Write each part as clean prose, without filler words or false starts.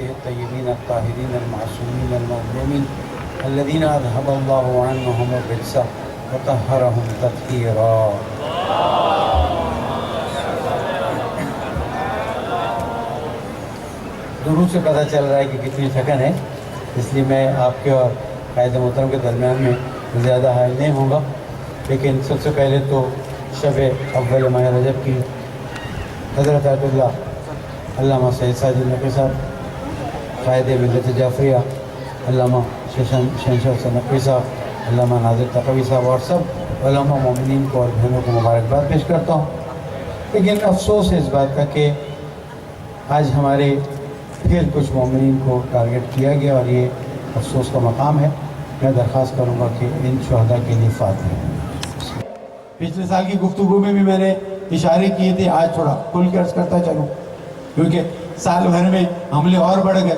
الطيبين الطاهرين المعصومين المظلومين الذين أذهب الله عنهم الرجس وطهرهم تطهيرا. درود سے پتہ چل رہا ہے کہ کتنی تھکن ہے، اس لیے میں آپ کے اور قائد محترم کے درمیان میں زیادہ حائل نہیں ہوں گا. لیکن سب سے پہلے تو شب اول ماہ رجب کی حضرت آیت اللہ علامہ سید سعدی نقوی صاحب، قائد ملت جعفریہ علامہ شہنشاہ حسین نقوی صاحب، علامہ ناظر تقوی صاحب اور سب علماء مومنین کو اور بہنوں کو مبارکباد پیش کرتا ہوں. لیکن افسوس ہے اس بات کا کہ آج ہمارے پھر کچھ مومنین کو ٹارگٹ کیا گیا اور یہ افسوس کا مقام ہے. میں درخواست کروں گا کہ ان شہداء کے لیے فاتحہ. پچھلے سال کی گفتگو میں بھی میں نے اشارے کیے تھے، آج تھوڑا کھل کے عرض کرتا چلوں کیونکہ سال بھر میں حملے اور بڑھ گئے.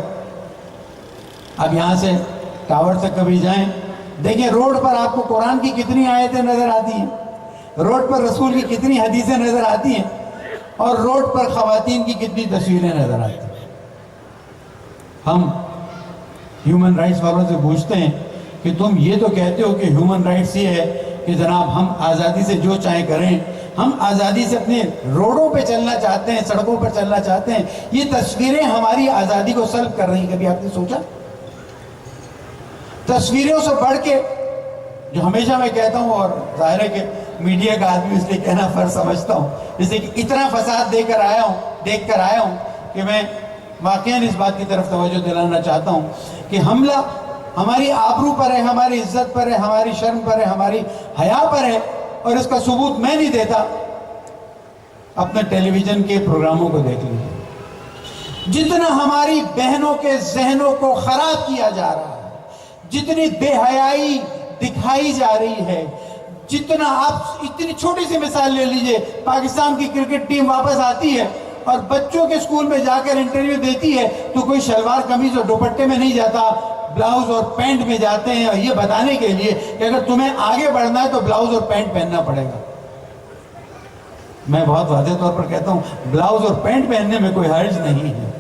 اب یہاں سے ٹاور تک کبھی جائیں، دیکھیں روڈ پر آپ کو قرآن کی کتنی آیتیں نظر آتی ہیں، روڈ پر رسول کی کتنی حدیثیں نظر آتی ہیں، اور روڈ پر خواتین کی کتنی تصویریں نظر آتی ہیں. ہم ہیومن رائٹس والوں سے پوچھتے ہیں کہ تم یہ تو کہتے ہو کہ ہیومن رائٹس یہ ہے کہ جناب ہم آزادی سے جو چاہیں کریں، ہم آزادی سے اپنے روڈوں پہ چلنا چاہتے ہیں، سڑکوں پر چلنا چاہتے ہیں، یہ تصویریں ہماری آزادی کو سلب کر رہی ہیں. کبھی آپ نے سوچا؟ تصویروں سے بڑھ کے جو ہمیشہ میں کہتا ہوں، اور ظاہر ہے کہ میڈیا کا آدمی اس لیے کہنا فرض سمجھتا ہوں، جیسے کہ اتنا فساد دیکھ کر آیا ہوں کہ میں واقعاً اس بات کی طرف توجہ دلانا چاہتا ہوں کہ حملہ ہماری آبرو پر ہے، ہماری عزت پر ہے، ہماری شرم پر ہے، ہماری حیا پر ہے، اور اس کا ثبوت میں نہیں دیتا. اپنے ٹیلی ویژن کے پروگراموں کو دیکھ لیجیے، جتنا ہماری بہنوں کے ذہنوں کو خراب کیا جا رہا ہے، جتنی بے حیائی دکھائی جا رہی ہے، جتنا آپ اتنی چھوٹی سی مثال لے لیجئے، پاکستان کی کرکٹ ٹیم واپس آتی ہے اور بچوں کے سکول میں جا کر انٹرویو دیتی ہے تو کوئی شلوار قمیض اور دوپٹے میں نہیں جاتا، بلاؤز اور پینٹ میں جاتے ہیں، اور یہ بتانے کے لیے کہ اگر تمہیں آگے بڑھنا ہے تو بلاؤز اور پینٹ پہننا پڑے گا. میں بہت واضح طور پر کہتا ہوں بلاؤز اور پینٹ پہننے میں کوئی حرج نہیں ہے.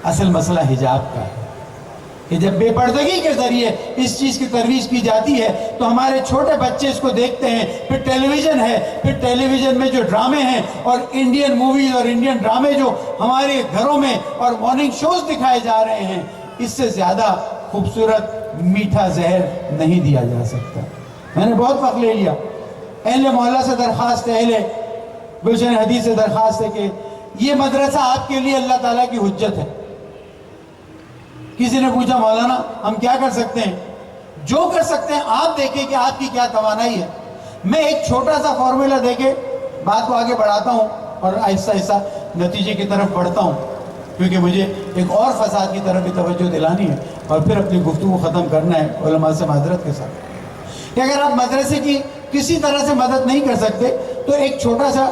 اصل مسئلہ حجاب کا ہے کہ جب بے پردگی کے ذریعے اس چیز کی ترویج کی جاتی ہے تو ہمارے چھوٹے بچے اس کو دیکھتے ہیں. پھر ٹیلی ویژن ہے، پھر ٹیلی ویژن میں جو ڈرامے ہیں اور انڈین موویز اور انڈین ڈرامے جو ہمارے گھروں میں اور مارننگ شوز دکھائے جا رہے ہیں، اس سے زیادہ خوبصورت میٹھا زہر نہیں دیا جا سکتا. میں نے بہت وقت لے لیا. اہل محلہ سے درخواست ہے، اہل گلشن حدیث سے درخواست ہے کہ یہ مدرسہ آپ کے لیے اللہ تعالیٰ کی حجت ہے. کسی نے پوچھا مولانا ہم کیا کر سکتے ہیں؟ جو کر سکتے ہیں آپ دیکھیں کہ آپ کی کیا توانائی ہے. میں ایک چھوٹا سا فارمولا دے کے بات کو آگے بڑھاتا ہوں اور آہستہ آہستہ نتیجے کی طرف بڑھتا ہوں، کیونکہ مجھے ایک اور فساد کی طرف بھی توجہ دلانی ہے اور پھر اپنی گفتگو ختم کرنا ہے علماء سے معذرت کے ساتھ. کہ اگر آپ مدرسے کی کسی طرح سے مدد نہیں کر سکتے تو ایک چھوٹا سا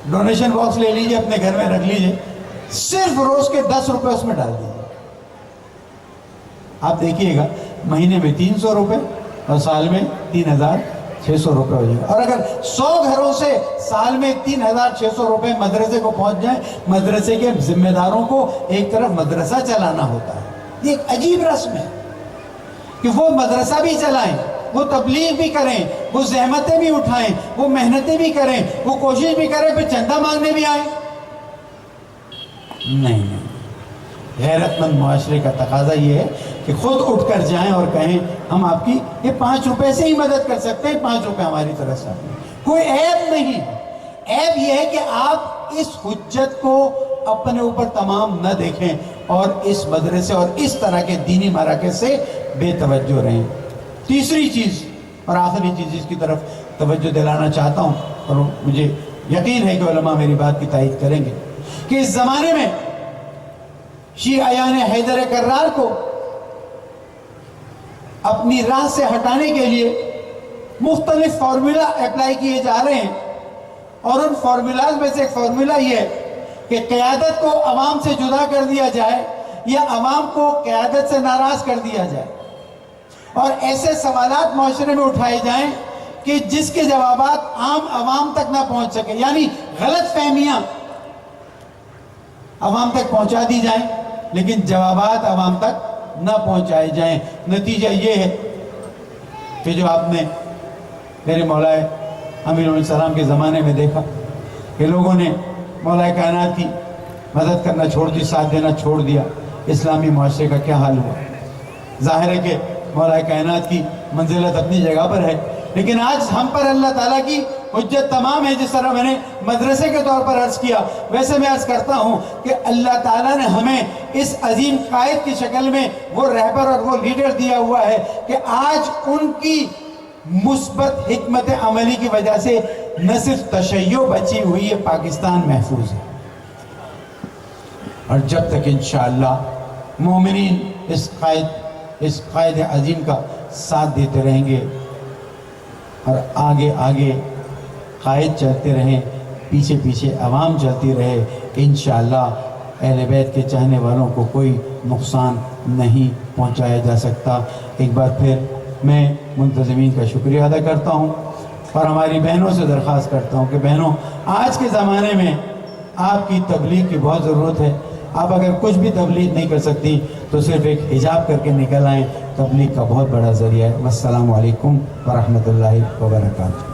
ڈونیشن باکس لے لیجئے، اپنے گھر میں رکھ لیجئے، صرف روز کے 10 روپے اس میں ڈال دیجئے. آپ دیکھیے گا مہینے میں 300 روپے اور سال میں 3600 روپے ہو جائے گا. اور اگر 100 گھروں سے سال میں 3600 روپے مدرسے کو پہنچ جائیں، مدرسے کے ذمہ داروں کو ایک طرف مدرسہ چلانا ہوتا ہے. یہ ایک عجیب رسم ہے کہ وہ مدرسہ بھی چلائیں، وہ تبلیغ بھی کریں، وہ زحمتیں بھی اٹھائیں، وہ محنتیں بھی کریں، وہ کوشش بھی کریں، پھر چندہ مانگنے بھی آئیں. نہیں، غیرت مند معاشرے کا تقاضا یہ ہے کہ خود اٹھ کر جائیں اور کہیں ہم آپ کی یہ 5 روپے سے ہی مدد کر سکتے ہیں، 5 روپے ہماری طرف سے. کوئی عیب نہیں. عیب یہ ہے کہ آپ اس حجت کو اپنے اوپر تمام نہ دیکھیں اور اس مدرسے اور اس طرح کے دینی مراکز سے بے توجہ رہیں. تیسری چیز اور آخری چیز جس کی طرف توجہ دلانا چاہتا ہوں، اور مجھے یقین ہے کہ علماء میری بات کی تائید کریں گے، کہ اس زمانے میں شیعیان حیدر کرار کو اپنی راہ سے ہٹانے کے لیے مختلف فارمولا اپلائی کیے جا رہے ہیں. اور ان فارمولاز میں سے ایک فارمولا یہ ہے کہ قیادت کو عوام سے جدا کر دیا جائے یا عوام کو قیادت سے ناراض کر دیا جائے، اور ایسے سوالات معاشرے میں اٹھائے جائیں کہ جس کے جوابات عام عوام تک نہ پہنچ سکے. یعنی غلط فہمیاں عوام تک پہنچا دی جائیں لیکن جوابات عوام تک نہ پہنچائے جائیں۔ نتیجہ یہ ہے کہ جو آپ نے میرے مولا امیر علیہ السلام کے زمانے میں دیکھا کہ لوگوں نے مولا کائنات کی مدد کرنا چھوڑ دی، ساتھ دینا چھوڑ دیا، اسلامی معاشرے کا کیا حال ہوا۔ ظاہر ہے کہ مولا کائنات کی منزلت اپنی جگہ پر ہے، لیکن آج ہم پر اللہ تعالیٰ کی حجت تمام ہے۔ جس طرح میں نے مدرسے کے طور پر عرض کیا، ویسے میں عرض کرتا ہوں کہ اللہ تعالیٰ نے ہمیں اس عظیم قائد کی شکل میں وہ رہبر اور وہ لیڈر دیا ہوا ہے کہ آج ان کی مثبت حکمت عملی کی وجہ سے نہ صرف تشیع بچی ہوئی ہے، پاکستان محفوظ ہے۔ اور جب تک انشاءاللہ مومنین اس قائد عظیم کا ساتھ دیتے رہیں گے اور آگے آگے قائد چلتے رہیں، پیچھے پیچھے عوام چلتی رہے، انشاءاللہ اہل بیت کے چاہنے والوں کو کوئی نقصان نہیں پہنچایا جا سکتا۔ ایک بار پھر میں منتظمین کا شکریہ ادا کرتا ہوں اور ہماری بہنوں سے درخواست کرتا ہوں کہ بہنوں، آج کے زمانے میں آپ کی تبلیغ کی بہت ضرورت ہے۔ آپ اگر کچھ بھی تبلیغ نہیں کر سکتی تو صرف ایک حجاب کر کے نکل آئیں، تبلیغ کا بہت بڑا ذریعہ ہے۔ والسلام علیکم ورحمۃ اللہ وبرکاتہ۔